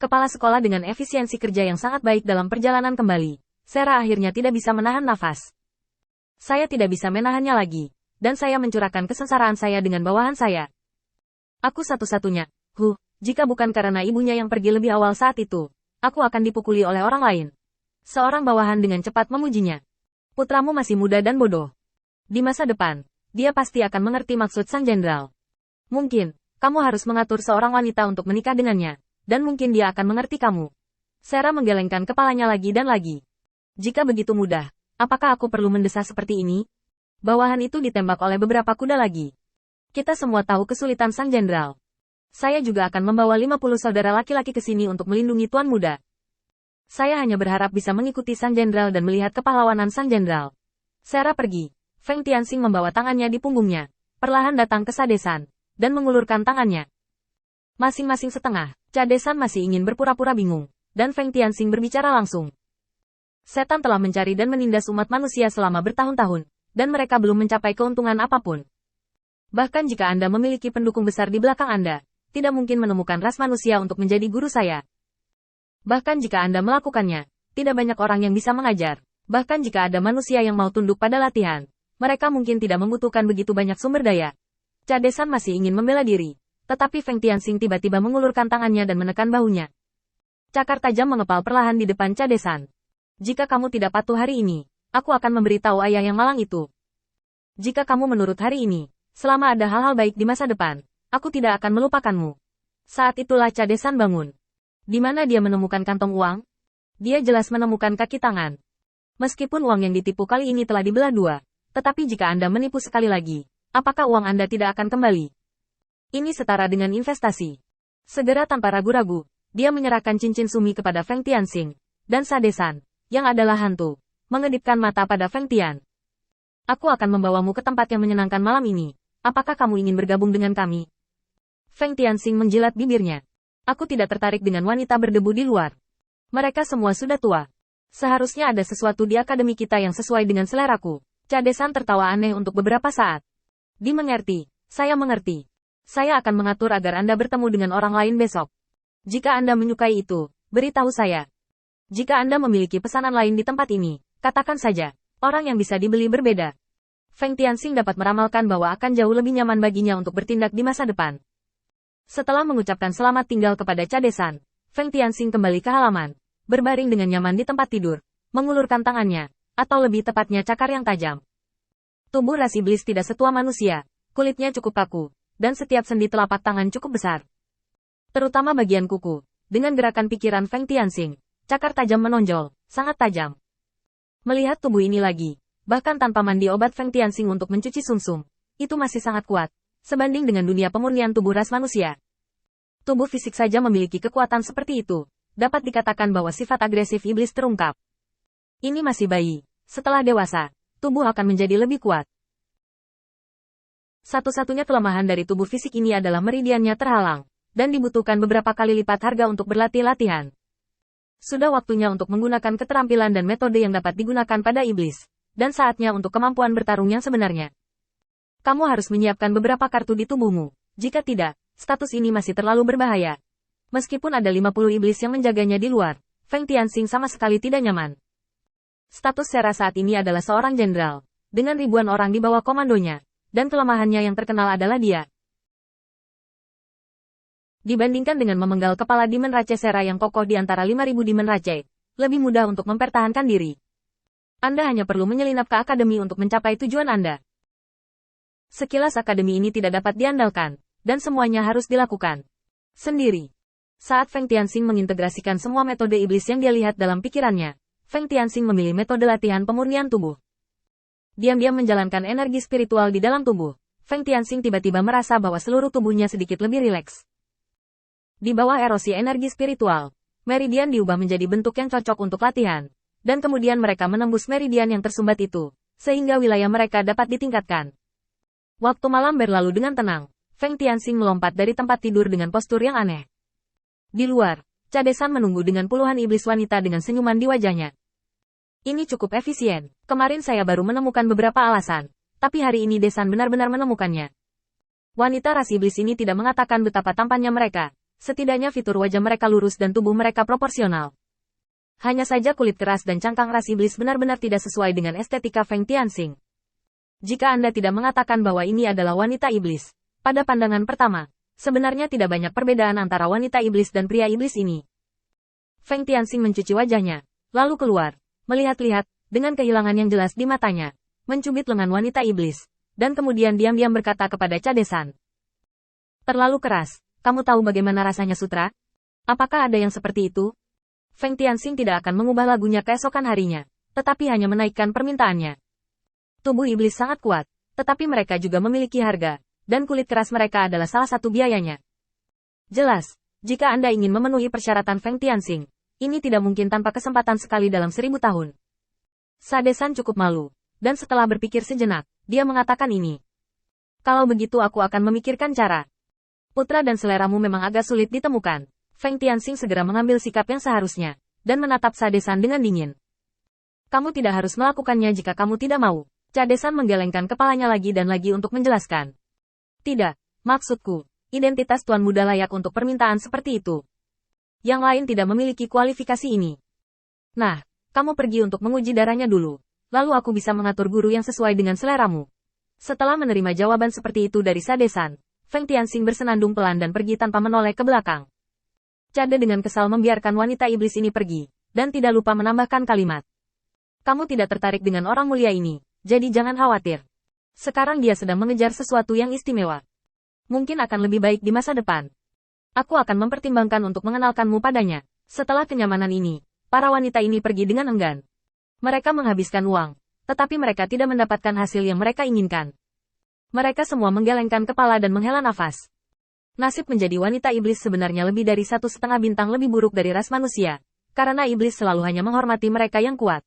Kepala sekolah dengan efisiensi kerja yang sangat baik dalam perjalanan kembali. Sarah akhirnya tidak bisa menahan nafas. Saya tidak bisa menahannya lagi. Dan saya mencurahkan kesengsaraan saya dengan bawahan saya. Aku satu-satunya. Jika bukan karena ibunya yang pergi lebih awal saat itu, aku akan dipukuli oleh orang lain. Seorang bawahan dengan cepat memujinya. Putramu masih muda dan bodoh. Di masa depan, dia pasti akan mengerti maksud sang jenderal. Mungkin, kamu harus mengatur seorang wanita untuk menikah dengannya, dan mungkin dia akan mengerti kamu. Sarah menggelengkan kepalanya lagi dan lagi. Jika begitu mudah, apakah aku perlu mendesah seperti ini? Bawahan itu ditembak oleh beberapa kuda lagi. Kita semua tahu kesulitan sang jenderal. Saya juga akan membawa 50 saudara laki-laki ke sini untuk melindungi tuan muda. Saya hanya berharap bisa mengikuti sang jenderal dan melihat kepahlawanan sang jenderal. Sarah pergi. Feng Tianxing membawa tangannya di punggungnya, perlahan datang ke Cadesan, dan mengulurkan tangannya. Masing-masing setengah, Cadesan masih ingin berpura-pura bingung, dan Feng Tianxing berbicara langsung. Setan telah mencari dan menindas umat manusia selama bertahun-tahun, dan mereka belum mencapai keuntungan apapun. Bahkan jika Anda memiliki pendukung besar di belakang Anda, tidak mungkin menemukan ras manusia untuk menjadi guru saya. Bahkan jika Anda melakukannya, tidak banyak orang yang bisa mengajar. Bahkan jika ada manusia yang mau tunduk pada latihan, mereka mungkin tidak membutuhkan begitu banyak sumber daya. Cadesan masih ingin membela diri, tetapi Feng Tianxing tiba-tiba mengulurkan tangannya dan menekan bahunya. Cakar tajam mengepal perlahan di depan Cadesan. Jika kamu tidak patuh hari ini, aku akan memberitahu ayah yang malang itu. Jika kamu menurut hari ini, selama ada hal-hal baik di masa depan, aku tidak akan melupakanmu. Saat itulah Cadesan bangun. Di mana dia menemukan kantong uang? Dia jelas menemukan kaki tangan. Meskipun uang yang ditipu kali ini telah dibelah dua, tetapi jika Anda menipu sekali lagi, apakah uang Anda tidak akan kembali? Ini setara dengan investasi. Segera tanpa ragu-ragu, dia menyerahkan cincin sumi kepada Feng Tianxing, dan Cadesan, yang adalah hantu, mengedipkan mata pada Feng Tian. Aku akan membawamu ke tempat yang menyenangkan malam ini. Apakah kamu ingin bergabung dengan kami? Feng Tianxing menjilat bibirnya. Aku tidak tertarik dengan wanita berdebu di luar. Mereka semua sudah tua. Seharusnya ada sesuatu di akademi kita yang sesuai dengan seleraku. Cadesan tertawa aneh untuk beberapa saat. Dimengerti, saya mengerti. Saya akan mengatur agar Anda bertemu dengan orang lain besok. Jika Anda menyukai itu, beritahu saya. Jika Anda memiliki pesanan lain di tempat ini, katakan saja. Orang yang bisa dibeli berbeda. Feng Tianxing dapat meramalkan bahwa akan jauh lebih nyaman baginya untuk bertindak di masa depan. Setelah mengucapkan selamat tinggal kepada Cadesan, Feng Tianxing kembali ke halaman, berbaring dengan nyaman di tempat tidur, mengulurkan tangannya, atau lebih tepatnya cakar yang tajam. Tubuh ras iblis tidak setua manusia, kulitnya cukup kaku, dan setiap sendi telapak tangan cukup besar. Terutama bagian kuku, dengan gerakan pikiran Feng Tianxing, cakar tajam menonjol, sangat tajam. Melihat tubuh ini lagi, bahkan tanpa mandi obat Feng Tianxing untuk mencuci sumsum, itu masih sangat kuat. Sebanding dengan dunia pemurnian tubuh ras manusia. Tubuh fisik saja memiliki kekuatan seperti itu. Dapat dikatakan bahwa sifat agresif iblis terungkap. Ini masih bayi. Setelah dewasa, tubuh akan menjadi lebih kuat. Satu-satunya kelemahan dari tubuh fisik ini adalah meridiannya terhalang, dan dibutuhkan beberapa kali lipat harga untuk berlatih-latihan. Sudah waktunya untuk menggunakan keterampilan dan metode yang dapat digunakan pada iblis, dan saatnya untuk kemampuan bertarung yang sebenarnya. Kamu harus menyiapkan beberapa kartu di tubuhmu. Jika tidak, status ini masih terlalu berbahaya. Meskipun ada 50 iblis yang menjaganya di luar, Feng Tianxing sama sekali tidak nyaman. Status Sarah saat ini adalah seorang jenderal, dengan ribuan orang di bawah komandonya, dan kelemahannya yang terkenal adalah dia. Dibandingkan dengan memenggal kepala Demon Rache Sarah yang kokoh di antara 5.000 Demon Rache, lebih mudah untuk mempertahankan diri. Anda hanya perlu menyelinap ke akademi untuk mencapai tujuan Anda. Sekilas akademi ini tidak dapat diandalkan, dan semuanya harus dilakukan sendiri. Saat Feng Tianxing mengintegrasikan semua metode iblis yang dia lihat dalam pikirannya, Feng Tianxing memilih metode latihan pemurnian tubuh. Diam-diam menjalankan energi spiritual di dalam tubuh, Feng Tianxing tiba-tiba merasa bahwa seluruh tubuhnya sedikit lebih rileks. Di bawah erosi energi spiritual, meridian diubah menjadi bentuk yang cocok untuk latihan, dan kemudian mereka menembus meridian yang tersumbat itu, sehingga wilayah mereka dapat ditingkatkan. Waktu malam berlalu dengan tenang, Feng Tianxing melompat dari tempat tidur dengan postur yang aneh. Di luar, Cadesan menunggu dengan puluhan iblis wanita dengan senyuman di wajahnya. Ini cukup efisien. Kemarin saya baru menemukan beberapa alasan, tapi hari ini Desan benar-benar menemukannya. Wanita ras iblis ini tidak mengatakan betapa tampannya mereka. Setidaknya fitur wajah mereka lurus dan tubuh mereka proporsional. Hanya saja kulit keras dan cangkang ras iblis benar-benar tidak sesuai dengan estetika Feng Tianxing. Jika Anda tidak mengatakan bahwa ini adalah wanita iblis, pada pandangan pertama, sebenarnya tidak banyak perbedaan antara wanita iblis dan pria iblis ini. Feng Tianxing mencuci wajahnya, lalu keluar, melihat-lihat, dengan kehilangan yang jelas di matanya, mencubit lengan wanita iblis, dan kemudian diam-diam berkata kepada Cadesan. Terlalu keras, kamu tahu bagaimana rasanya sutra? Apakah ada yang seperti itu? Feng Tianxing tidak akan mengubah lagunya keesokan harinya, tetapi hanya menaikkan permintaannya. Tubuh iblis sangat kuat, tetapi mereka juga memiliki harga, dan kulit keras mereka adalah salah satu biayanya. Jelas, jika Anda ingin memenuhi persyaratan Feng Tianxing, ini tidak mungkin tanpa kesempatan sekali dalam 1000 tahun. Sadesan cukup malu, dan setelah berpikir sejenak, dia mengatakan ini. Kalau begitu aku akan memikirkan cara. Putra dan seleramu memang agak sulit ditemukan. Feng Tianxing segera mengambil sikap yang seharusnya, dan menatap Sadesan dengan dingin. Kamu tidak harus melakukannya jika kamu tidak mau. Cadesan menggelengkan kepalanya lagi dan lagi untuk menjelaskan. Tidak, maksudku, identitas tuan muda layak untuk permintaan seperti itu. Yang lain tidak memiliki kualifikasi ini. Nah, kamu pergi untuk menguji darahnya dulu, lalu aku bisa mengatur guru yang sesuai dengan seleramu. Setelah menerima jawaban seperti itu dari Sadesan, Feng Tianxing bersenandung pelan dan pergi tanpa menoleh ke belakang. Cade dengan kesal membiarkan wanita iblis ini pergi, dan tidak lupa menambahkan kalimat. Kamu tidak tertarik dengan orang mulia ini, jadi jangan khawatir. Sekarang dia sedang mengejar sesuatu yang istimewa. Mungkin akan lebih baik di masa depan. Aku akan mempertimbangkan untuk mengenalkanmu padanya. Setelah kenyamanan ini, para wanita ini pergi dengan enggan. Mereka menghabiskan uang, tetapi mereka tidak mendapatkan hasil yang mereka inginkan. Mereka semua menggelengkan kepala dan menghela nafas. Nasib menjadi wanita iblis sebenarnya lebih dari 1,5 bintang lebih buruk dari ras manusia, karena iblis selalu hanya menghormati mereka yang kuat.